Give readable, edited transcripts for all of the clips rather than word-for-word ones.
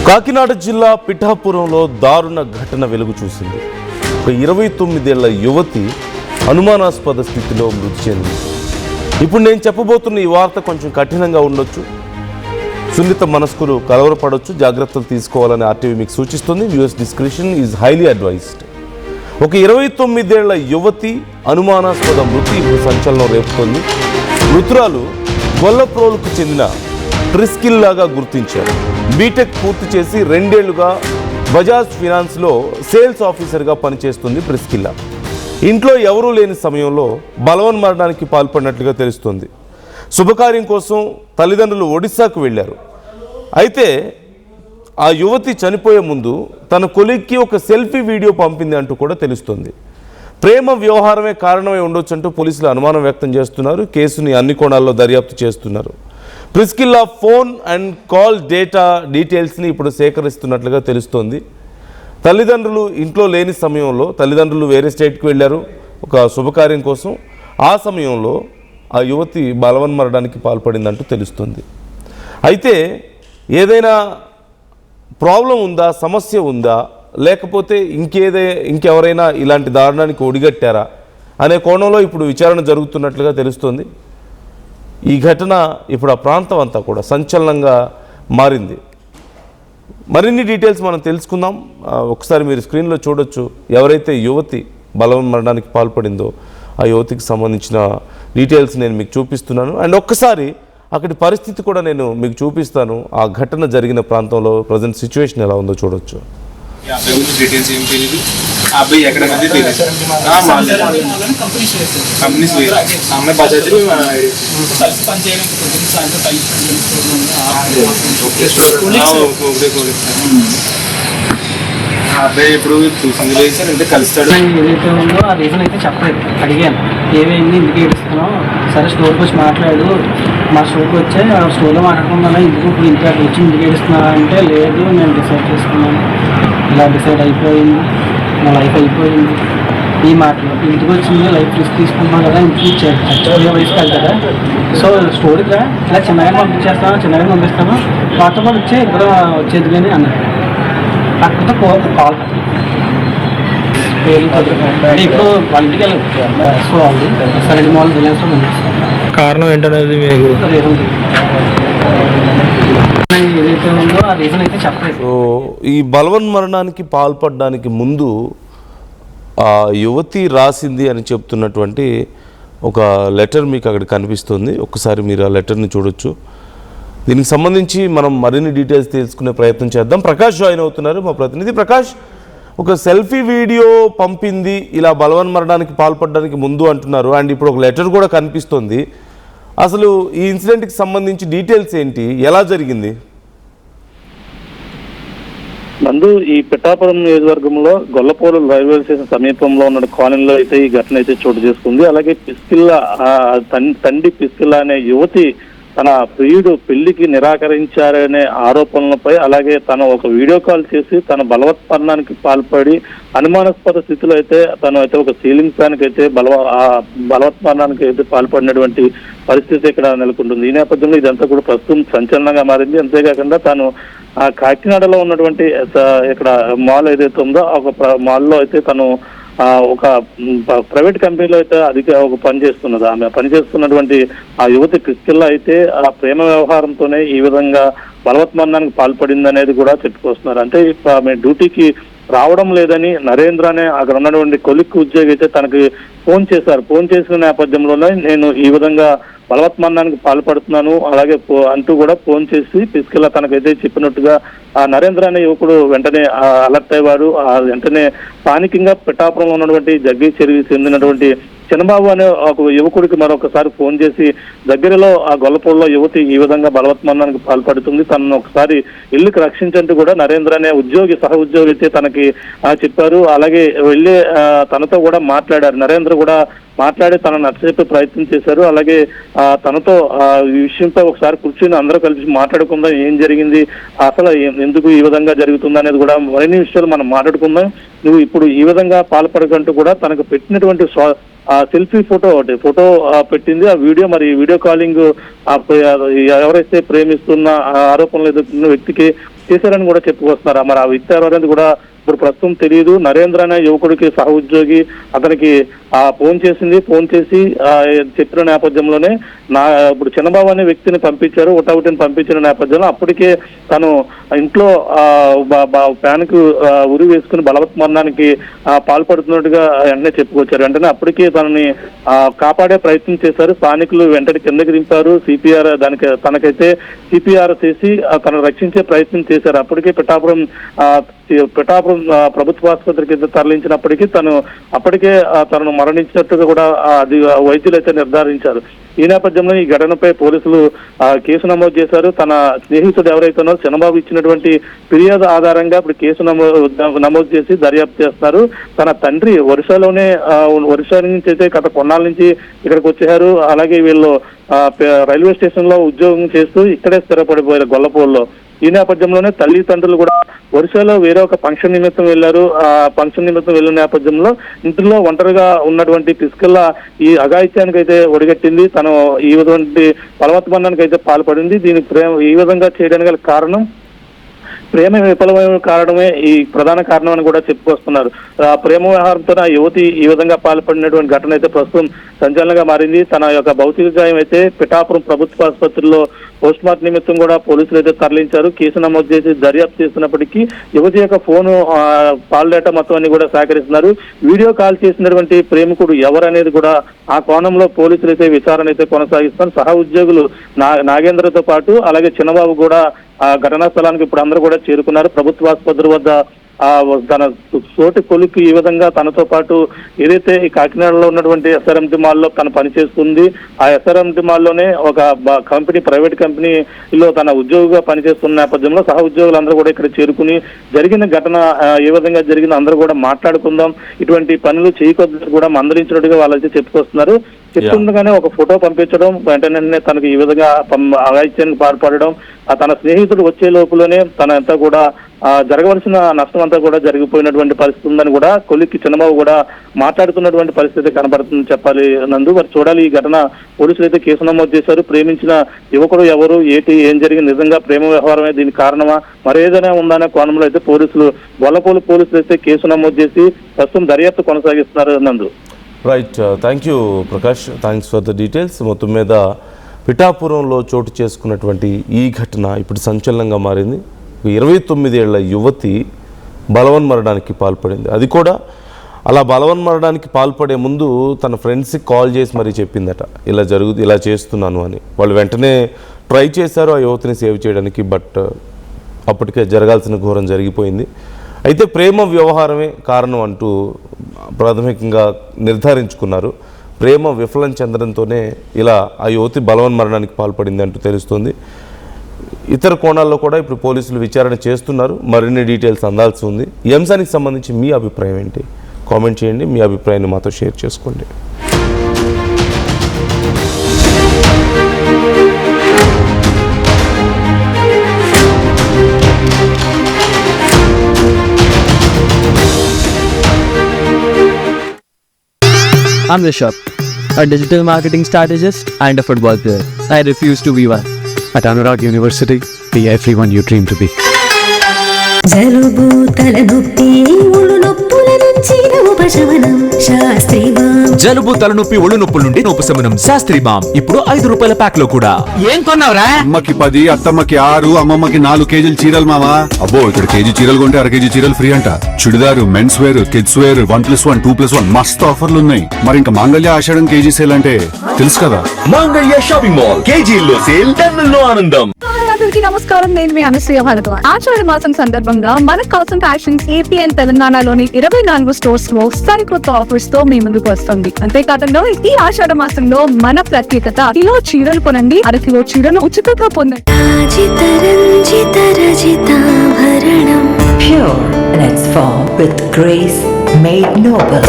కాకినాడ జిల్లా పిఠాపురంలో దారుణ ఘటన వెలుగు చూసింది. ఒక 29 ఏళ్ల యువతి అనుమానాస్పద స్థితిలో మృతి చెందింది. ఇప్పుడు నేను చెప్పబోతున్న ఈ వార్త కొంచెం కఠినంగా ఉండొచ్చు, సున్నిత మనస్కులు కలవరపడవచ్చు, జాగ్రత్తలు తీసుకోవాలని ఆర్టీవీ మీకు సూచిస్తుంది. Viewers description is highly advised. ఒక 29 ఏళ్ల యువతి అనుమానాస్పద మృతి ఇప్పుడు సంచలనం రేపుతోంది. మృతురాలు గొల్లప్రోలుకు చెందిన ప్రిస్కిల్లాగా గుర్తించారు. బీటెక్ పూర్తి చేసి 2 ఏళ్లుగా బజాజ్ ఫినాన్స్లో సేల్స్ ఆఫీసర్గా పనిచేస్తుంది ప్రిస్కిల్లా. ఇంట్లో ఎవరూ లేని సమయంలో బలవన్మరణానికి పాల్పడినట్లుగా తెలుస్తుంది. శుభకార్యం కోసం తల్లిదండ్రులు ఒడిశాకు వెళ్ళారు. అయితే ఆ యువతి చనిపోయే ముందు తన కొలీగ్కి ఒక సెల్ఫీ వీడియో పంపింది అంటూ కూడా తెలుస్తుంది. ప్రేమ వ్యవహారమే కారణమై ఉండొచ్చు అంటూ పోలీసులు అనుమానం వ్యక్తం చేస్తున్నారు. కేసుని అన్ని కోణాల్లో దర్యాప్తు చేస్తున్నారు. Priscilla phone and call data డీటెయిల్స్ని ఇప్పుడు సేకరిస్తున్నట్లుగా తెలుస్తోంది. తల్లిదండ్రులు ఇంట్లో లేని సమయంలో తల్లిదండ్రులు వేరే స్టేట్కి వెళ్ళారు ఒక శుభకార్యం కోసం. ఆ సమయంలో ఆ యువతి బలవన్మరణానికి పాల్పడిందంటూ తెలుస్తుంది. అయితే ఏదైనా ప్రాబ్లం ఉందా, సమస్య ఉందా, లేకపోతే ఇంకెవరైనా ఇలాంటి దారుణానికి ఒడిగట్టారా అనే కోణంలో ఇప్పుడు విచారణ జరుగుతున్నట్లుగా తెలుస్తుంది. ఈ ఘటన ఇప్పుడు ఆ ప్రాంతం అంతా కూడా సంచలనంగా మారింది. మరిన్ని డీటెయిల్స్ మనం తెలుసుకుందాం. ఒకసారి మీరు స్క్రీన్లో చూడొచ్చు, ఎవరైతే యువతి బలవన్మరణానికి పాల్పడిందో ఆ యువతికి సంబంధించిన డీటెయిల్స్ నేను మీకు చూపిస్తున్నాను. అండ్ ఒక్కసారి అక్కడి పరిస్థితి కూడా నేను మీకు చూపిస్తాను. ఆ ఘటన జరిగిన ప్రాంతంలో ప్రజెంట్ సిచ్యువేషన్ ఎలా ఉందో చూడొచ్చు. డీటెయిల్స్ ఏం తెలియదు. ఆ అబ్బాయి ఎక్కడ మంది తెలియదు. కంపెనీస్ అమ్మాయి బజాజ్ అబ్బాయి ఇప్పుడు చూసింది లేదు సార్, అంటే కలుస్తాడు. ఏదైతే ఉందో ఆ రీజన్ అయితే చెప్పలేదు. అడిగాను ఏమైంది, ఎందుకు ఏడుస్తున్నావు, సరే స్టోర్కి వచ్చి మాట్లాడు, మా స్టోర్కి వచ్చే ఆ స్టోర్లో మాట్లాడుకున్నా ఎందుకు ఇప్పుడు ఇంట్లో వచ్చి ఎందుకు ఏడుస్తున్నా అంటే, లేదు నేను డిసైడ్ చేసుకున్నాను, ఇలా డిసైడ్ అయిపోయింది, నా లైఫ్ అయిపోయింది. ఈ మాటలు ఇంటికి వచ్చింది, లైఫ్ రిస్క్ తీసుకుంటున్నాం కదా, ఇంటికి చచ్చిపోయే వయసుకి వెళ్తారా, సో స్టోర్కి ఇలా చిన్నగా పంపిస్తాను, వాటితో పాటు వచ్చి ఇద్దరు వచ్చేది కానీ అన్నారు. కాకపోతే కాల్ ఇప్పుడు వాళ్ళ ఇంటికి వెళ్ళదు. సో అది సరైన మాల్ రిలయన్స్లో పంపిస్తాను. కారణం ఏంటనేది మీకు ఏదైతే ఉందో ఆ రీజన్ అయితే చెప్పలేదు. సో ఈ బలవన్మరణానికి పాల్పడడానికి ముందు ఆ యువతి రాసింది అని చెప్తున్నటువంటి ఒక లెటర్ మీకు అక్కడ కనిపిస్తుంది. ఒక్కసారి మీరు ఆ లెటర్ని చూడొచ్చు. దీనికి సంబంధించి మనం మరిన్ని డీటెయిల్స్ తెలుసుకునే ప్రయత్నం చేద్దాం. ప్రకాష్ జాయిన్ అవుతున్నారు, మా ప్రతినిధి. ప్రకాష్, ఒక సెల్ఫీ వీడియో పంపింది ఇలా బలవన్మరణానికి పాల్పడడానికి ముందు అంటున్నారు, అండ్ ఇప్పుడు ఒక లెటర్ కూడా కనిపిస్తుంది. అసలు ఈ ఇన్సిడెంట్కి సంబంధించి డీటెయిల్స్ ఏంటి, ఎలా జరిగింది? నందు, ఈ పిఠాపురం నియోజకవర్గంలో గొల్లపోలు రైల్వే స్టేషన్ సమీపంలో ఉన్న కాలనీలో అయితే ఈ ఘటన అయితే చోటు చేసుకుంది. అలాగే పిస్కిల్లా తండ్రి పిస్కిల్లా అనే యువతి తన ప్రియుడు పెళ్లికి నిరాకరించారనే ఆరోపణలపై, అలాగే తను ఒక వీడియో కాల్ చేసి తన బలవత్మరణానికి పాల్పడి అనుమానాస్పద స్థితిలో అయితే తను అయితే ఒక సీలింగ్ ఫ్యాన్ కి అయితే బలవత్మరణానికి అయితే పాల్పడినటువంటి పరిస్థితి ఇక్కడ నెలకొంటుంది. ఈ నేపథ్యంలో ఇదంతా కూడా ప్రస్తుతం సంచలనంగా మారింది. అంతేకాకుండా తాను కాకినాడలో ఉన్నటువంటి ఇక్కడ మాల్ ఏదైతే ఉందో ఒక మాల్లో అయితే తను ఒక ప్రైవేట్ కంపెనీలో అయితే ఒక పనిచేస్తున్నది. ఆమె పనిచేస్తున్నటువంటి ఆ యువతి పిస్కిల్లా అయితే ఆ ప్రేమ వ్యవహారంతోనే ఈ విధంగా బలవత్మరణానికి పాల్పడింది అనేది కూడా చెప్పుకొస్తున్నారు. అంటే ఆమె డ్యూటీకి రావడం లేదని నరేంద్ర అనే అక్కడ ఉన్నటువంటి కొలిక్ ఉద్యోగి అయితే తనకి ఫోన్ చేశారు. ఫోన్ చేసిన నేపథ్యంలోనే నేను ఈ విధంగా బలవత్మరణానికి పాల్పడుతున్నాను అలాగే అంటూ కూడా ఫోన్ చేసి పిస్కిల్లా తనకైతే చెప్పినట్టుగా ఆ నరేంద్ర అనే యువకుడు వెంటనే అలర్ట్ అయ్యాడు. వెంటనే స్థానికంగా పిఠాపురంలో ఉన్నటువంటి జగ్గీచెరువుకి చెందినటువంటి చిన్నబాబు అనే ఒక యువకుడికి మరొకసారి ఫోన్ చేసి దగ్గరలో ఆ గొల్లపూడిలో యువతి ఈ విధంగా బలవత్మరణానికి పాల్పడుతుంది, తనను ఒకసారి ఇల్లుకి రక్షించంటూ కూడా నరేంద్ర అనే సహ ఉద్యోగి అయితే తనకి చెప్పారు. అలాగే వెళ్ళి తనతో కూడా మాట్లాడారు. నరేంద్ర కూడా మాట్లాడి తనను నచ్చజెప్పే ప్రయత్నం చేశారు. అలాగే తనతో ఈ విషయంపై ఒకసారి కూర్చుని అందరూ కలిసి మాట్లాడుకుందాం, ఏం జరిగింది, అసలు ఎందుకు ఈ విధంగా జరుగుతుంది అనేది కూడా మరిన్ని విషయాలు మనం మాట్లాడుకుందాం. నువ్వు ఇప్పుడు ఈ విధంగా పాల్పడకంటూ కూడా తనకు పెట్టినటువంటి సెల్ఫీ ఫోటో పెట్టింది. ఆ వీడియో వీడియో కాలింగ్ ఎవరైతే ప్రేమిస్తున్న ఆరోపణలు ఎదుర్కొన్న వ్యక్తికి చేశారని కూడా చెప్పుకొస్తున్నారు. మరి ఆ వ్యక్తి ఎవరు అనేది కూడా ఇప్పుడు ప్రస్తుతం తెలియదు. నరేంద్ర అనే యువకుడికి సహ ఉద్యోగి అతనికి ఫోన్ చేసి చెప్పిన నేపథ్యంలోనే ఇప్పుడు చిన్నబాబు అనే వ్యక్తిని పంపించారు, ఒకటిని పంపించిన నేపథ్యంలో అప్పటికే తను ఇంట్లో ఫ్యాన్ కు ఉరి వేసుకుని బలవత్ మరణానికి పాల్పడుతున్నట్టుగా వెంటనే చెప్పుకొచ్చారు. వెంటనే అప్పటికే తనని కాపాడే ప్రయత్నం చేశారు. స్థానికులు వెంటనే కిందకి దింపారు. సిపిఆర్ తనకైతే సిపిఆర్ చేసి తను రక్షించే ప్రయత్నం చేశారు. అప్పటికే పిఠాపురం ప్రభుత్వ ఆసుపత్రికి తరలించినప్పటికీ తనను మరణించినట్టుగా కూడా అది వైద్యులు అయితే నిర్ధారించారు. ఈ నేపథ్యంలో ఈ ఘటనపై పోలీసులు కేసు నమోదు చేశారు. తన స్నేహితుడు ఎవరైతే ఉన్నారో చిన్నబాబు ఇచ్చినటువంటి ఫిర్యాదు ఆధారంగా ఇప్పుడు కేసు నమోదు చేసి దర్యాప్తు చేస్తున్నారు. తన తండ్రి ఒరిస్సా నుంచి అయితే గత కొన్నాళ్ళ నుంచి ఇక్కడికి వచ్చారు. అలాగే వీళ్ళు రైల్వే స్టేషన్ లో ఉద్యోగం చేస్తూ ఇక్కడే స్థిరపడిపోయారు గొల్లపూర్లో. ఈ నేపథ్యంలోనే తల్లిదండ్రులు కూడా ఒరిస్సాలో వేరే ఒక ఫంక్షన్ నిమిత్తం వెళ్లారు. ఆ ఫంక్షన్ నిమిత్తం వెళ్ళిన నేపథ్యంలో ఇంట్లో ఒంటరిగా ఉన్నటువంటి పిస్కల్లా ఈ అఘాయిత్యానికి అయితే ఒడిగట్టింది. తను ఈ విధంగా బలవత్మరణానికి అయితే పాల్పడింది. దీనికి ఈ విధంగా చేయడానికి గల కారణం ప్రేమ విఫలమైన కారణమే ఈ ప్రధాన కారణం అని కూడా చెప్పుకొస్తున్నారు. ప్రేమ వ్యవహారంతో ఆ యువతి ఈ విధంగా పాల్పడినటువంటి ఘటన అయితే ప్రస్తుతం సంచలనంగా మారింది. తన యొక్క భౌతిక గాయం అయితే పిఠాపురం ప్రభుత్వ ఆసుపత్రిలో పోస్ట్ మార్టం నిమిత్తం కూడా పోలీసులు అయితే తరలించారు. కేసు నమోదు చేసి దర్యాప్తు చేస్తున్నప్పటికీ యువతి యొక్క ఫోను కాల్ డేటా మొత్తం అన్ని కూడా సేకరిస్తున్నారు. వీడియో కాల్ చేసినటువంటి ప్రేమికుడు ఎవరనేది కూడా ఆ కోణంలో పోలీసులు అయితే విచారణ అయితే కొనసాగిస్తున్నారు. సహ ఉద్యోగులు నాగేంద్రతో పాటు అలాగే చిన్నబాబు కూడా ఆ ఘటనా స్థలానికి ఇప్పుడు అందరూ కూడా చేరుకున్నారు. ప్రభుత్వ ఆసుపత్రి వద్ద తన తోటి కొలికి ఈ విధంగా తనతో పాటు ఏదైతే ఈ కాకినాడలో ఉన్నటువంటి ఎస్ఆర్ఎంటీ మాల్లో తను పనిచేస్తుంది, ఆ ఎస్ఆర్ఎంటీ మాల్లోనే ఒక ప్రైవేట్ కంపెనీలో తన ఉద్యోగిగా పనిచేస్తున్న నేపథ్యంలో సహ ఉద్యోగులందరూ కూడా ఇక్కడ చేరుకుని జరిగిన ఘటన ఏ విధంగా జరిగిందో అందరూ కూడా మాట్లాడుకుందాం, ఇటువంటి పనులు చేయకొద్దు కూడా మందలించినట్టుగా వాళ్ళైతే చెప్పుకొస్తున్నారు. చెప్తుండగానే ఒక ఫోటో పంపించడం, వెంటనే తనకు ఈ విధంగా అఘాయిత్యానికి పాల్పడడం, తన స్నేహితుడు వచ్చే లోపులోనే తనంతా కూడా జరగవలసిన నష్టం అంతా కూడా జరిగిపోయినటువంటి పరిస్థితి ఉందని కూడా కొలిక్కి చిన్నబాబు కూడా మాట్లాడుతున్నటువంటి పరిస్థితి కనబడుతుందని చెప్పాలి. నందు మరి చూడాలి. ఈ ఘటన పోలీసులు అయితే కేసు నమోదు చేశారు. ప్రేమించిన యువకుడు ఎవరు, ఏం జరిగింది, నిజంగా ప్రేమ వ్యవహారమే దీనికి కారణమా, మరేదైనా ఉందనే కోణంలో అయితే గొల్లపూలు పోలీసులు అయితే కేసు నమోదు చేసి ప్రస్తుతం దర్యాప్తు కొనసాగిస్తున్నారు. నందు. Right, thank you Prakash, thanks for the details. మొత్తం మీద పిఠాపురంలో చోటు చేసుకున్నటువంటి ఈ ఘటన ఇప్పుడు సంచలనంగా మారింది. 29 ఏళ్ల యువతి బలవన్మరణానికి పాల్పడింది. అది కూడా అలా బలవన్మరణానికి పాల్పడే ముందు తన ఫ్రెండ్స్కి కాల్ చేసి మరీ చెప్పిందట, ఇలా చేస్తున్నాను అని. వాళ్ళు వెంటనే ట్రై చేశారు ఆ యువతిని సేవ్ చేయడానికి, బట్ అప్పటికే జరగాల్సిన ఘోరం జరిగిపోయింది. అయితే ప్రేమ వ్యవహారమే కారణం అంటూ ప్రాథమికంగా నిర్ధారించుకున్నారు. ప్రేమ విఫలం చెందడంతోనే ఇలా ఆ యువతి బలవన్మరణానికి పాల్పడింది అంటూ తెలుస్తుంది. ఇతర కోణాల్లో కూడా ఇప్పుడు పోలీసులు విచారణ చేస్తున్నారు. మరిన్ని డీటెయిల్స్ అందాల్సి ఉంది. ఈ అంశానికి సంబంధించి మీ అభిప్రాయం ఏంటి? కామెంట్ చేయండి, మీ అభిప్రాయాన్ని మాతో షేర్ చేసుకోండి. I'm Rishabh, a digital marketing strategist and a football player. I refuse to be one. At Anurag University, be everyone you dream to be. జలుబు తలనొప్పి ఒళ్ళు నొప్పుల నుంచి ఉపశమనం శాస్త్రీ బామ్. జలుబు తలనొప్పి ఒళ్ళు నొప్పుల నుండి ఉపశమనం శాస్త్రీ బామ్ ఇప్పుడు ₹5 ప్యాక్ లో కూడా. ఏం కొన్నావురా? అమ్మకి 10, అత్తమ్మకి 6, అమ్మమ్మకి 4 కేజీలు చీరలు మావా. అబ్బో, ఇక్కడ కేజీ చీరలు కొంటే అర కేజీ చీరలు ఫ్రీ అంట. చుడిదారు, మెన్స్ వేర్, కిడ్స్ వేర్ 1+1, 2+1 మస్తు ఆఫర్లు ఉన్నాయి. మరి ఇంకా మాంగళ్య ఆషాఢం కేజీ సేల్ అంటే తెలుసు కదా. మాంగళ్య షాపింగ్ మాల్ కేజీల్లో సేల్, టన్నుల్లో ఆనందం. అందరికీ నమస్కారం, నేను మీ అనసూయ భారద్వాజ్. ఆషాఢ మాసం సందర్భంగా మన కాసం ఫ్యాషన్స్ ఏపీ అండ్ తెలంగాణలోని 24 స్టోర్స్ లో సరికొత్త ఆఫర్స్ తో మీ ముందుకు వస్తుంది. అంతేకాకుండా ఈ ఆషాఢ మాసంలో మన ప్రత్యేకత, కిలో చీరలు కొనండి, అర కిలో చీరలు ఉచితంగా పొందండి. Pure in its form with grace made noble.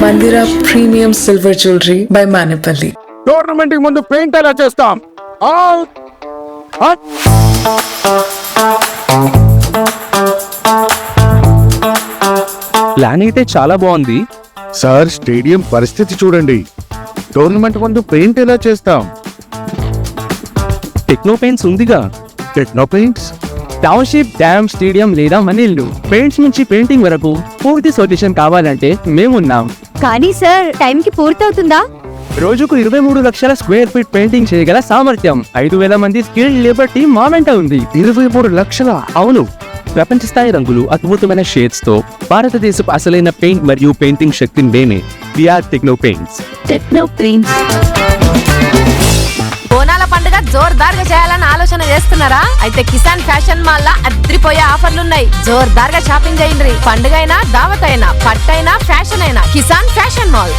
Mandira Premium Silver Jewelry by Manipali. Tournament కి ముందు పెయింట్ ఎలా చేస్తాం? ప్లాన్ అయితే చాలా బాగుంది. సార్ స్టేడియం పరిస్థితి చూడండి. టోర్నమెంట్ ముందు పెయింట్ ఎలా చేస్తాం? టెక్నో పెయింట్స్ ఉందిగా. Techno paints, township, dam, stadium లేదా మనీళ్ళు, పెయింట్స్ నుంచి పెయింటింగ్ వరకు పూర్తి సొల్యూషన్ కావాలంటే మేమున్నాం. కానీ సార్ టైంకి పూర్తవుతుందా? రోజుకు 23 లక్షల స్క్వేర్ ఫీట్ పెయింటింగ్ చేయగల సామర్థ్యం, 5,000 మంది స్కిల్డ్ లేబర్ టీమ్ మా వెంట ఉంది. 23 లక్షల? అవును, ప్రపంచ స్థాయి రంగులు, అద్భుతమైన షేడ్స్ తో భారతదేశపు అసలైన పెయింట్ మరియు పెయింటింగ్ శక్తిని మేమే. We are techno paints. Techno paints. బోనాల పండుగ జోర్దార్గా చేయాలని ఆలోచన చేస్తున్నారా? అయితే కిసాన్ ఫ్యాషన్ మాల్ లా అద్రిపోయే ఆఫర్లున్నాయి. జోర్దార్గా షాపింగ్ చేయండి. పండుగ అయినా, దావత్ అయినా, పట్టైనా, ఫ్యాషన్ అయినా కిసాన్ ఫ్యాషన్ మాల్.